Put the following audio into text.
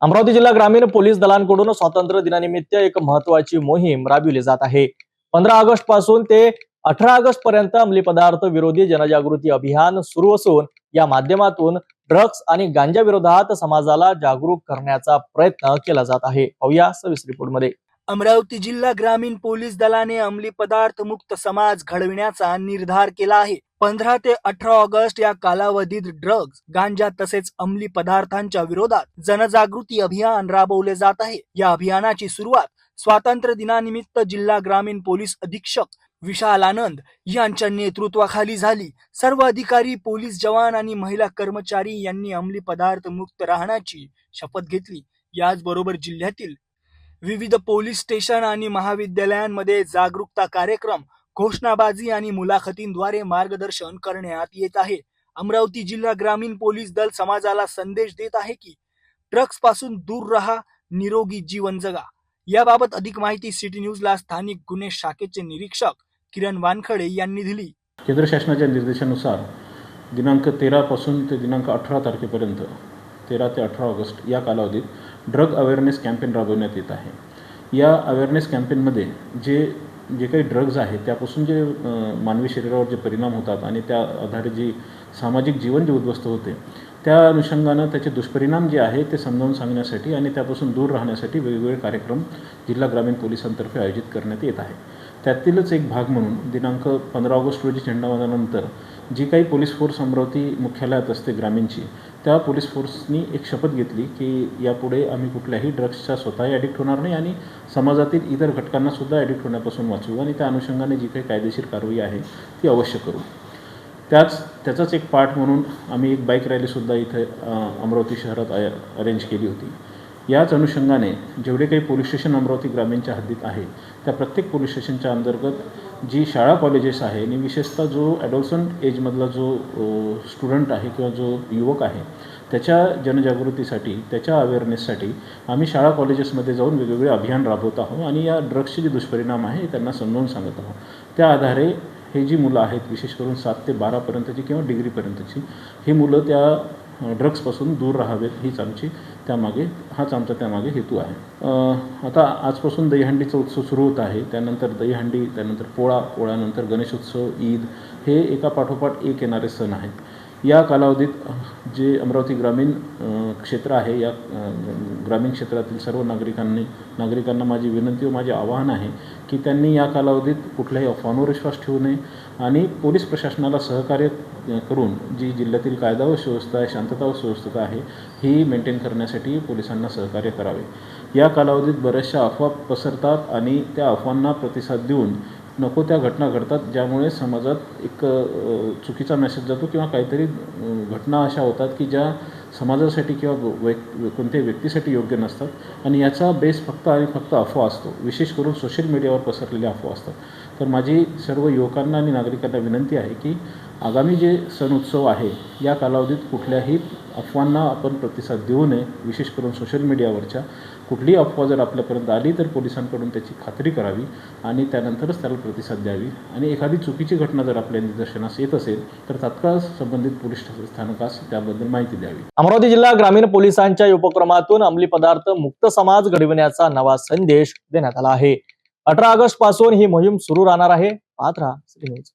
अमरावती जिल्हा ग्रामीण पोलीस दलांकडून स्वातंत्र्य दिनानिमित्त एक महत्त्वाची मोहीम राबविली जात आहे। 15 ऑगस्ट पासून ते 18 ऑगस्ट पर्यंत अंमली पदार्थ विरोधी जनजागृती अभियान सुरू असून या माध्यमातून ड्रग्ज आणि गांजा विरोधात समाजाला जागरूक करण्याचा प्रयत्न केला जात आहे। पाहूया सविस्तर रिपोर्टमध्ये। अमरावती जिल्हा ग्रामीण पोलीस दलाने अंमली पदार्थ मुक्त समाज घडविण्याचा निर्धार केला आहे। 15 ते 18 ऑगस्ट या कालावधीत ड्रग्ज, गांजा तसेच अंमली पदार्थांच्या विरोधात जनजागृती अभियान राबवले जात आहे। या अभियानाची सुरुवात स्वातंत्र्य दिनानिमित्त जिल्हा ग्रामीण पोलीस अधीक्षक विशाल आनंद यांच्या नेतृत्वाखाली झाली। सर्व अधिकारी, पोलीस जवान आणि महिला कर्मचारी यांनी अंमली पदार्थ मुक्त राहण्याची शपथ घेतली। याचबरोबर जिल्ह्यातील विविध पोलीस स्टेशन आणि महाविद्यालयांमध्ये जागरूकता कार्यक्रम, घोषणाबाजी आणि मुलाखतींद्वारे मार्गदर्शन करण्यात येत आहे। अमरावती जिल्हा ग्रामीण पोलीस दल समाजाला संदेश देत आहे की ड्रग्ज पासून दूर राहा, निरोगी जीवन जगा। याबाबत अधिक माहिती सिटी न्यूजला स्थानिक गुन्हे शाखेचे निरीक्षक किरण वानखडे यांनी दिली। केंद्र शासनाच्या निर्देशानुसार दिनांक 13 पासून ते दिनांक 18 तारखेपर्यंत 13 ते 18 ऑगस्ट या कालावधीत ड्रग अवेअरनेस कॅम्पेन राबवण्यात येत आहे। या अवेअरनेस कॅम्पेनमध्ये जे काही ड्रग्ज आहेत त्यापासून जे मानवी शरीरावर जे परिणाम होतात आणि त्या आधारे जी सामाजिक जीवन जे उद्ध्वस्त होते त्या अनुषंगानं त्याचे दुष्परिणाम जे आहे ते समजावून सांगण्यासाठी आणि त्यापासून दूर राहण्यासाठी वेगवेगळे कार्यक्रम जिल्हा ग्रामीण पोलिसांतर्फे आयोजित करण्यात येत आहे। त्यातीलच एक भाग म्हणून दिनांक 15 ऑगस्ट रोजी झेंडावंदनानंतर जी काही पोलीस फोर्स अमरावती मुख्यालयात असते ग्रामीणची, त्या पोलीस फोर्सनी एक शपथ घेतली की यापुढे आम्ही कुठल्याही ड्रग्सच्या स्वतःही ॲडिक्ट होणार नाही आणि समाजातील इतर घटकांनासुद्धा ॲडिक्ट होण्यापासून वाचवू आणि त्या अनुषंगाने जी काही कायदेशीर कारवाई आहे ती अवश्य करू। त्याचाच एक पार्ट म्हणून आम्ही एक बाईक रॅलीसुद्धा इथे अमरावती शहरात अरेंज केली होती। याच अनुषंगाने जेवढे काही पोलीस स्टेशन अमरावती ग्रामीणच्या हद्दीत आहे त्या प्रत्येक पोलीस स्टेशनच्या अंतर्गत जी शाळा कॉलेजेस आहे आणि विशेषतः जो ॲडोलसंट एजमधला जो स्टुडंट आहे किंवा जो युवक आहे त्याच्या जनजागृतीसाठी, त्याच्या अवेअरनेससाठी आम्ही शाळा कॉलेजेसमध्ये जाऊन वेगवेगळे अभियान राबवत आहोत आणि या ड्रग्सचे जे दुष्परिणाम आहे त्यांना समजावून सांगत आहोत। त्या आधारे हे जी मुलं आहेत, विशेष करून 7 ते 12पर्यंतची किंवा डिग्रीपर्यंतची, ही मुलं त्या ड्रग्सपासून दूर राहावेत हाच आमचा त्यामागे हेतू आहे। आता आजपासून दहीहंडीचा उत्सव सुरू होत आहे। त्यानंतर दहीहंडी, त्यानंतर पोळ्यानंतर गणेशोत्सव, ईद, हे एका पाठोपाठ एक येणारे सण आहेत। या कालावधीत जे अमरावती ग्रामीण क्षेत्र आहे, या ग्रामीण क्षेत्रातील सर्व नागरिकांना माझी विनंती व माझे आवाहन आहे की त्यांनी या कालावधीत कुठल्याही अफवांवर विश्वास ठेवू नये आणि पोलीस प्रशासनाला सहकार्य करून जी जिल्ह्यातील कायदा व सुव्यवस्था आहे, शांतता व सुव्यवस्था आहे, ही मेंटेन करण्यासाठी पोलिसांना सहकार्य करावे। या कालावधीत बऱ्याचशा अफवा पसरतात आणि त्या अफवांना प्रतिसाद देऊन नको त्या घटना घडतात, ज्यामुळे समाजात एक चुकीचा मेसेज जातो किंवा काहीतरी घटना अशा होतात की ज्या समाजासाठी किंवा कोणत्याही व्यक्तीसाठी योग्य नसतात आणि याचा बेस फक्त आणि फक्त अफवा असतो। विशेष करून सोशल मीडियावर पसरलेल्या अफवा असतात। तर माझी सर्व युवकांना आणि नागरिकांना विनंती आहे की आगामी जे सण उत्सव आहे या कालावधीत कुठल्याही अफवांना आपण प्रतिसाद देऊ नये। विशेष करून सोशल मीडियावरच्या कुठलीही अफवा जर आपल्यापर्यंत आली तर पोलिसांकडून त्याची खात्री करावी आणि त्यानंतरच त्याला प्रतिसाद द्यावी आणि एखादी चुकीची घटना जर आपल्या निदर्शनास येत असेल तर तात्काळ संबंधित पोलीस स्थानकास त्याबद्दल माहिती द्यावी। अमरावती जिल्हा ग्रामीण पोलिसांच्या उपक्रमातून अंमली पदार्थ मुक्त समाज घडविण्याचा नवा संदेश देण्यात आला आहे। 18 ऑगस्ट पासून ही मोहीम सुरू राहणार आहे। पाहत रहा सिटी न्यूज।